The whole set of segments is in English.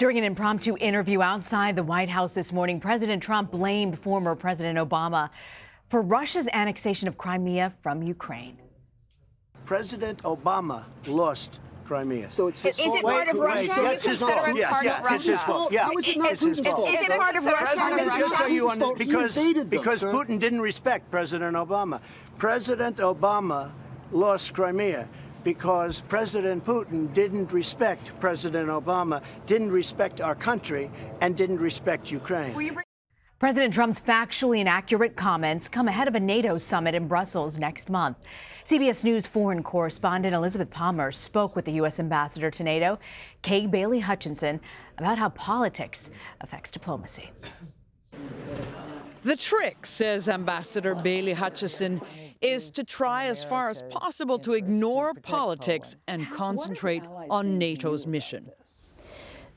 During an impromptu interview outside the White House this morning, President Trump blamed former President Obama for Russia's annexation of Crimea from Ukraine. President Obama lost Crimea. So it's his fault. Is it part of Russia? That's his fault. It's his fault. Yeah, it's his fault. Is it part of Russia? Just so you understand, because Putin didn't respect President Obama. President Obama lost Crimea because President Putin didn't respect President Obama, didn't respect our country, and didn't respect Ukraine. President Trump's factually inaccurate comments come ahead of a NATO summit in Brussels next month. CBS News foreign correspondent Elizabeth Palmer spoke with the U.S. ambassador to NATO, Bailey Hutchinson, about how politics affects diplomacy. The trick, says Ambassador Bailey Hutchinson, is to try as far as possible to ignore politics and concentrate on NATO's mission.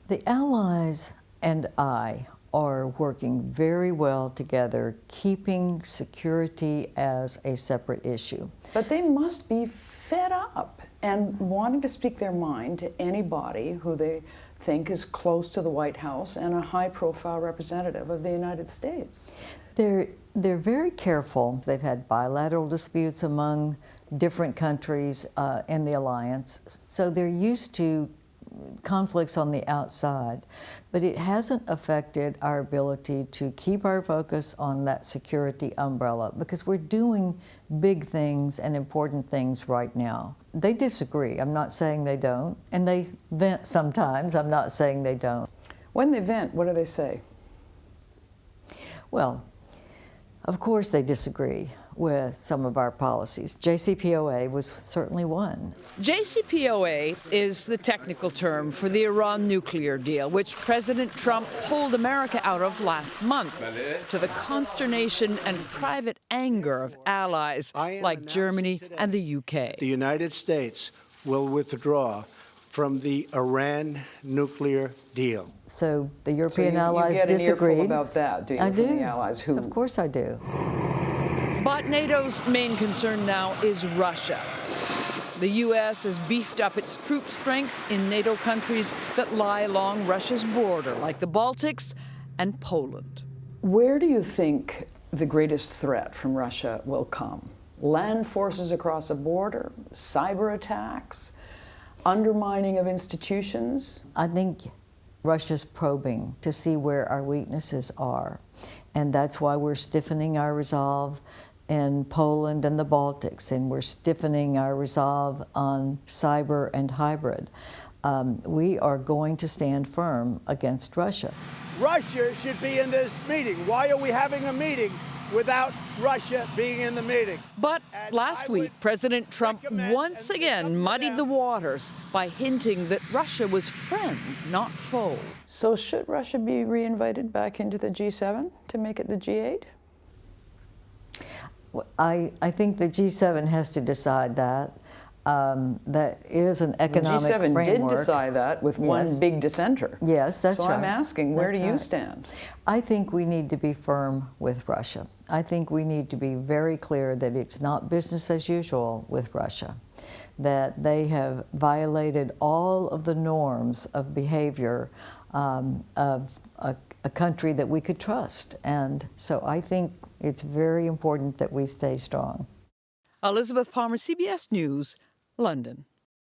The allies and I are working very well together, keeping security as a separate issue. But they must be fed up and wanting to speak their mind to anybody who they think is close to the White House and a high-profile representative of the United States. They're very careful. They've had bilateral disputes among different countries in the alliance, so they're used to conflicts on the outside, but it hasn't affected our ability to keep our focus on that security umbrella because we're doing big things and important things right now. They disagree. I'm not saying they don't, and they vent sometimes. I'm not saying they don't. When they vent, what do they say? Well, of course they disagree with some of our policies. JCPOA was certainly one. JCPOA is the technical term for the Iran nuclear deal, which President Trump pulled America out of last month, to the consternation and private anger of allies like Germany and the UK. The United States will withdraw from the Iran nuclear deal. So the European allies you get disagreed. An earful about that, do you? I do. From the allies who... Of course I do. But NATO's main concern now is Russia. The U.S. has beefed up its troop strength in NATO countries that lie along Russia's border, like the Baltics and Poland. Where do you think the greatest threat from Russia will come? Land forces across a border, cyber attacks, undermining of institutions? I think Russia's probing to see where our weaknesses are. And that's why we're stiffening our resolve in Poland and the Baltics, and we're stiffening our resolve on cyber and hybrid. We are going to stand firm against Russia. Russia should be in this meeting. Why are we having a meeting without Russia being in the meeting? But last week, President Trump once again muddied the waters by hinting that Russia was friend, not foe. So should Russia be reinvited back into the G7 to make it the G8? I think the G7 has to decide that. That is an economic framework. The G7 did decide that with one big dissenter. Yes, that's right. So I'm asking, where do you stand? I think we need to be firm with Russia. I think we need to be very clear that it's not business as usual with Russia, that they have violated all of the norms of behavior of a country that we could trust. And so I think it's very important that we stay strong. Elizabeth Palmer, CBS News, London.